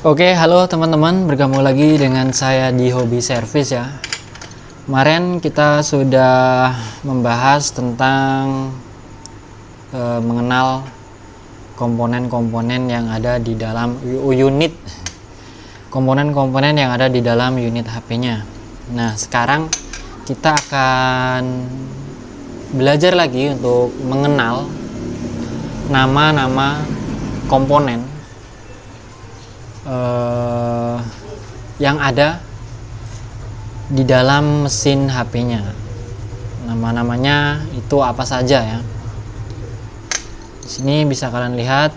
Oke, halo teman-teman, bergabung lagi dengan saya di Hobi Service ya. Kemarin kita sudah membahas tentang mengenal komponen-komponen yang ada di dalam unit, komponen-komponen yang ada di dalam unit HP-nya. Nah, sekarang kita akan belajar lagi untuk mengenal nama-nama komponen yang ada di dalam mesin HP-nya. Nama-namanya itu apa saja ya. Di sini bisa kalian lihat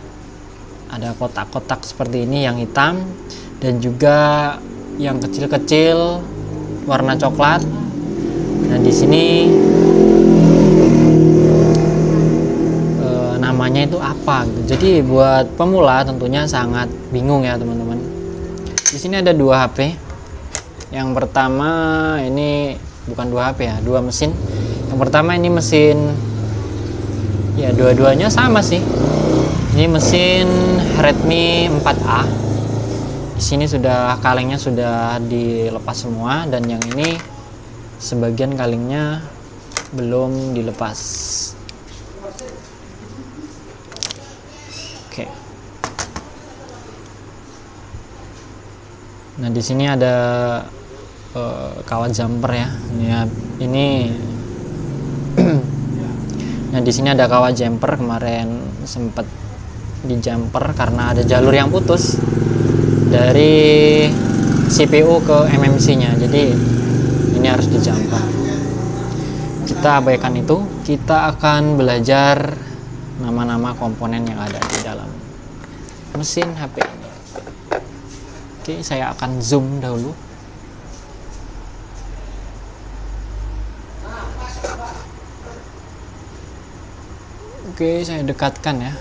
ada kotak-kotak seperti ini yang hitam dan juga yang kecil-kecil warna coklat. Nah, di sini namanya itu apa gitu. Jadi buat pemula tentunya sangat bingung ya teman-teman. Di sini ada dua HP. Yang pertama ini bukan dua HP ya, dua mesin. Yang pertama ini mesin, ya dua-duanya sama sih. Ini mesin Redmi 4A. Di sini sudah kalengnya sudah dilepas semua dan yang ini sebagian kalengnya belum dilepas. Oke. Nah, di sini ada kawat jumper ya. Ini nah, di sini ada kawat jumper, kemarin sempat di jumper karena ada jalur yang putus dari CPU ke MMC-nya. Jadi ini harus di jumper. Kita abaikan itu. Kita akan belajar nama-nama komponen yang ada di dalam mesin HP ini. Oke, saya akan zoom dahulu. Oke, saya dekatkan ya.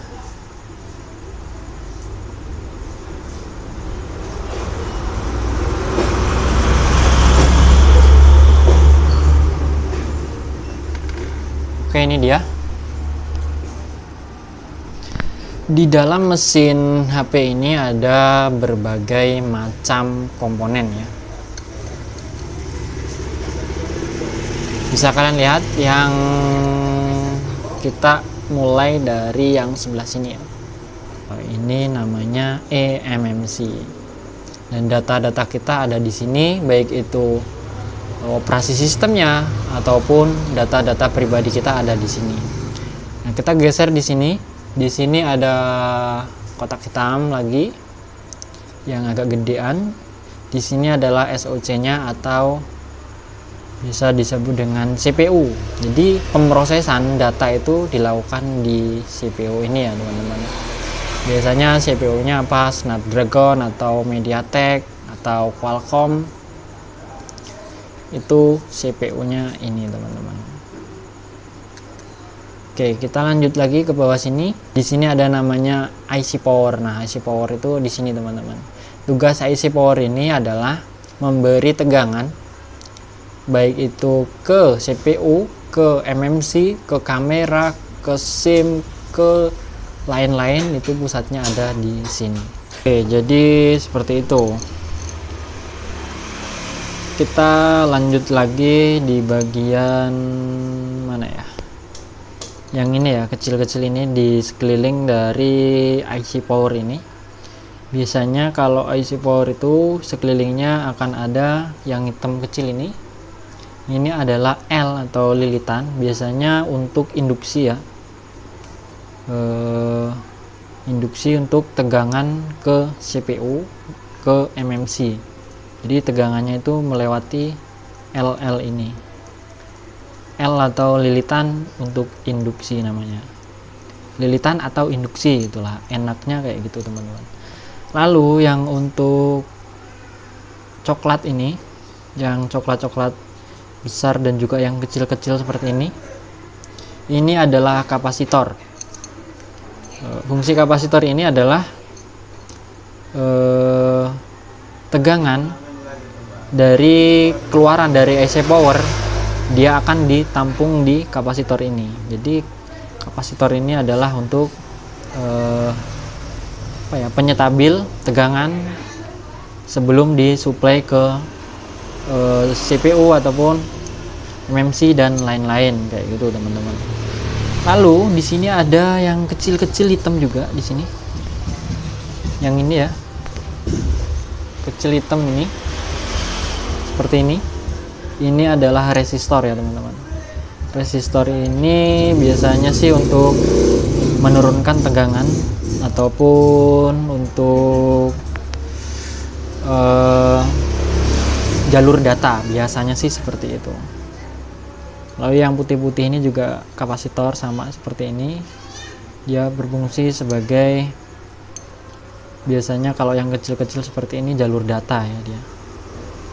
Oke, ini dia. Di dalam mesin HP ini ada berbagai macam komponen ya. Bisa kalian lihat yang kita mulai dari yang sebelah sini ya. Ini namanya eMMC. Dan data-data kita ada di sini, baik itu operasi sistemnya ataupun data-data pribadi kita ada di sini. Nah, kita geser di sini. Di sini ada kotak hitam lagi yang agak gedean. Di sini adalah SOC-nya atau bisa disebut dengan CPU. Jadi pemrosesan data itu dilakukan di CPU ini ya teman-teman. Biasanya CPU-nya apa? Snapdragon atau MediaTek atau Qualcomm. Itu CPU-nya ini teman-teman. Oke, kita lanjut lagi ke bawah sini. Di sini ada namanya IC Power. Nah, IC Power itu di sini teman-teman. Tugas IC Power ini adalah memberi tegangan baik itu ke CPU, ke MMC, ke kamera, ke SIM, ke lain-lain, itu pusatnya ada di sini. Oke, jadi seperti itu. Kita lanjut lagi di bagian mana ya? Yang ini ya, kecil-kecil ini di sekeliling dari IC Power ini. Biasanya kalau IC Power itu sekelilingnya akan ada yang hitam kecil ini. Ini adalah L atau lilitan, biasanya untuk induksi ya. Induksi untuk tegangan ke CPU, ke MMC. Jadi tegangannya itu melewati LL ini. L atau lilitan untuk induksi namanya. Lilitan atau induksi, itulah enaknya kayak gitu teman-teman. Lalu yang untuk coklat ini, yang coklat-coklat besar dan juga yang kecil-kecil seperti ini adalah kapasitor. Fungsi kapasitor ini adalah tegangan dari keluaran dari IC Power, dia akan ditampung di kapasitor ini. Jadi kapasitor ini adalah untuk penyetabil tegangan sebelum disuplai ke CPU ataupun MMC dan lain-lain kayak gitu teman-teman. Lalu di sini ada yang kecil-kecil hitam juga di sini. Yang ini ya, kecil hitam ini, seperti ini. Ini adalah resistor ya teman-teman. Resistor ini biasanya sih untuk menurunkan tegangan ataupun untuk jalur data, biasanya sih seperti itu. Lalu yang putih-putih ini juga kapasitor, sama seperti ini. Dia berfungsi sebagai, biasanya kalau yang kecil-kecil seperti ini jalur data ya dia.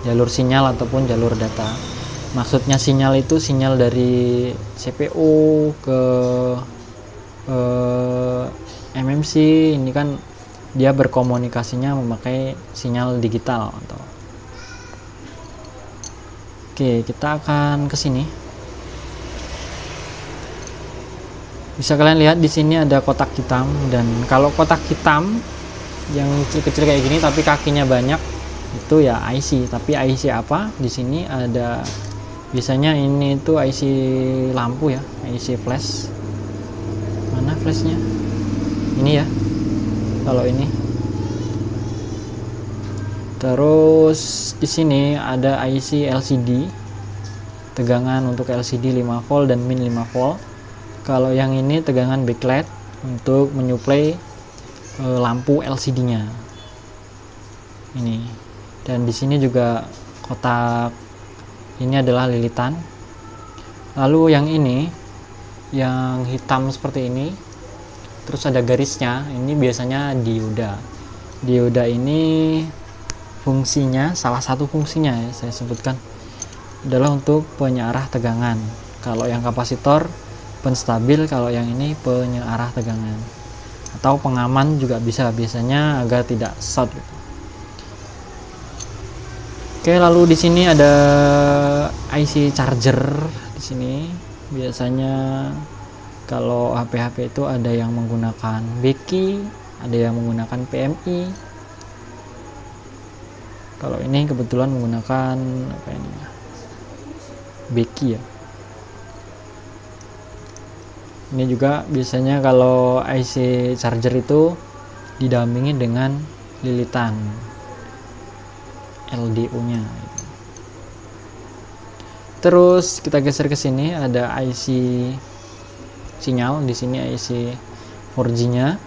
Jalur sinyal ataupun jalur data. Maksudnya sinyal itu sinyal dari CPU ke MMC. Ini kan dia berkomunikasinya memakai sinyal digital atau. Oke, kita akan ke sini. Bisa kalian lihat di sini ada kotak hitam, dan kalau kotak hitam yang kecil-kecil kayak gini tapi kakinya banyak itu ya IC. Tapi IC apa? Di sini ada, biasanya ini itu IC lampu ya, IC flash. Mana flashnya? Ini ya. Kalau ini. Terus di sini ada IC LCD. Tegangan untuk LCD 5 volt dan min 5 volt. Kalau yang ini tegangan backlight untuk menyuplai lampu LCD-nya. Ini. Dan di sini juga kotak ini adalah lilitan. Lalu yang ini, yang hitam seperti ini, terus ada garisnya, ini biasanya dioda. Dioda ini fungsinya, salah satu fungsinya ya, saya sebutkan adalah untuk penyarah tegangan. Kalau yang kapasitor penstabil, kalau yang ini penyarah tegangan atau pengaman juga bisa, biasanya agar tidak short gitu. Oke, lalu di sini ada IC charger di sini. Biasanya kalau HP-HP itu ada yang menggunakan Becky, ada yang menggunakan PMI. Kalau ini kebetulan menggunakan apa ini? Becky ya. Ini juga biasanya kalau IC charger itu didampingi dengan lilitan LDO-nya. Terus kita geser ke sini, ada IC sinyal. Di sini IC 4G-nya,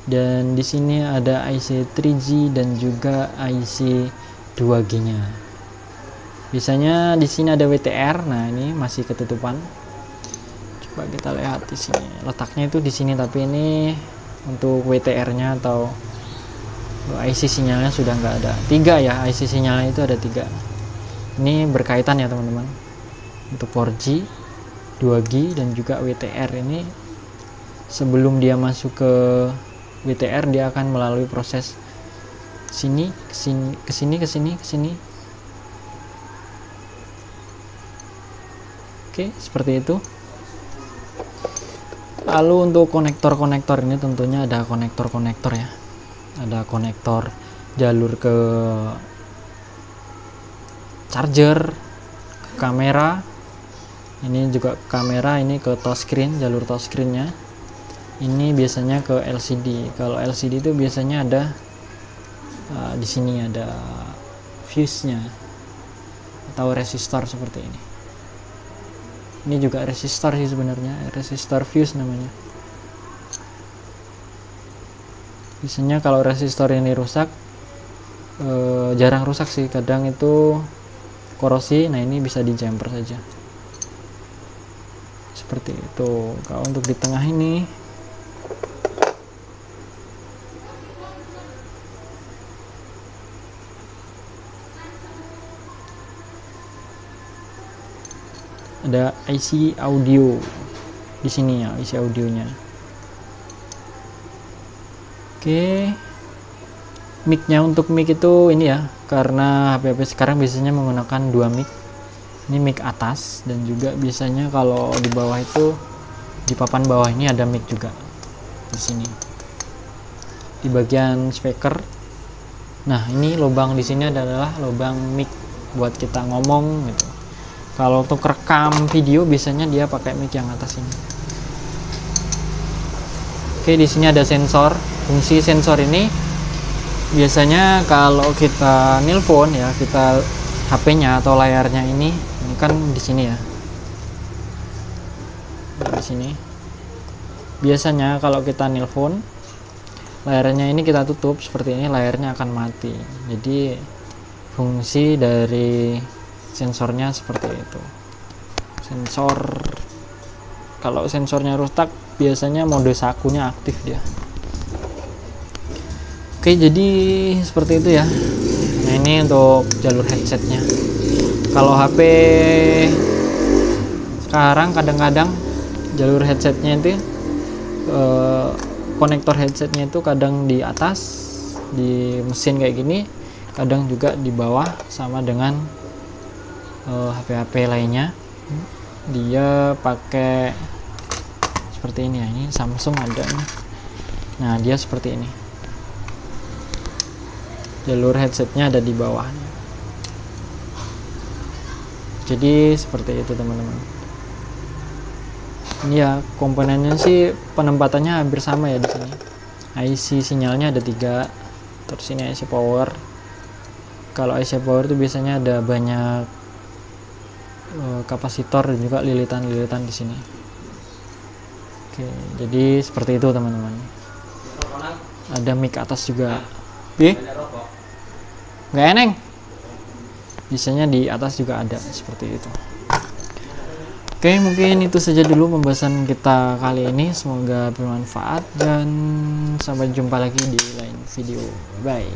dan di sini ada IC 3G dan juga IC 2G-nya. Biasanya di sini ada WTR. Nah, ini masih ketutupan. Coba kita lihat di sini. Letaknya itu di sini, tapi ini untuk WTR-nya atau IC sinyalnya sudah nggak ada. 3 ya, IC sinyalnya itu ada 3. Ini berkaitan ya teman-teman. Untuk 4G, 2G dan juga WTR ini, sebelum dia masuk ke WTR dia akan melalui proses sini, ke sini. Oke, seperti itu. Lalu untuk konektor-konektor ini tentunya ada konektor-konektor ya. Ada konektor jalur ke charger, ke kamera. Ini juga kamera, ini ke touchscreen, jalur touchscreen-nya. Ini biasanya ke LCD. Kalau LCD itu biasanya ada di sini ada fuse-nya atau resistor seperti ini. Ini juga resistor sih sebenarnya, resistor fuse namanya. Biasanya kalau resistor ini rusak, jarang rusak sih, kadang itu korosi. Nah, ini bisa di jumper saja. Seperti itu. Kalau untuk di tengah ini ada IC audio di sini ya, IC audionya. Oke, mic-nya, untuk mic itu ini ya, karena HP-HP sekarang biasanya menggunakan 2 mic. Ini mic atas, dan juga biasanya kalau di bawah itu, di papan bawah ini ada mic juga di sini. Di bagian speaker Nah, ini lubang di sini adalah lubang mic buat kita ngomong gitu. Kalau untuk rekam video biasanya dia pakai mic yang atas ini. Oke, di sini ada sensor. Fungsi sensor ini biasanya kalau kita nelpon ya, kita HP-nya atau layarnya ini kan di sini ya. Di sini. Biasanya kalau kita nelpon, layarnya ini kita tutup seperti ini, layarnya akan mati. Jadi fungsi dari sensornya seperti itu. Sensor, kalau sensornya rusak biasanya mode sakunya aktif dia. Oke, jadi seperti itu ya. Nah, ini untuk jalur headsetnya. Kalau HP sekarang kadang-kadang jalur headsetnya itu konektor headsetnya itu kadang di atas di mesin kayak gini, kadang juga di bawah, sama dengan HP-HP lainnya dia pakai seperti ini ya. Ini Samsung ada nih. Nah, dia seperti ini, jalur headsetnya ada di bawah. Jadi seperti itu teman-teman. Ini ya komponennya sih penempatannya hampir sama ya di sini. IC sinyalnya ada 3. Terus ini IC power. Kalau IC power itu biasanya ada banyak kapasitor dan juga lilitan-lilitan di sini. Oke, jadi seperti itu teman-teman. Ada mic atas juga. Nggak eneng. Biasanya di atas juga ada seperti itu. Oke, mungkin itu saja dulu pembahasan kita kali ini. Semoga bermanfaat dan sampai jumpa lagi di lain video. Bye.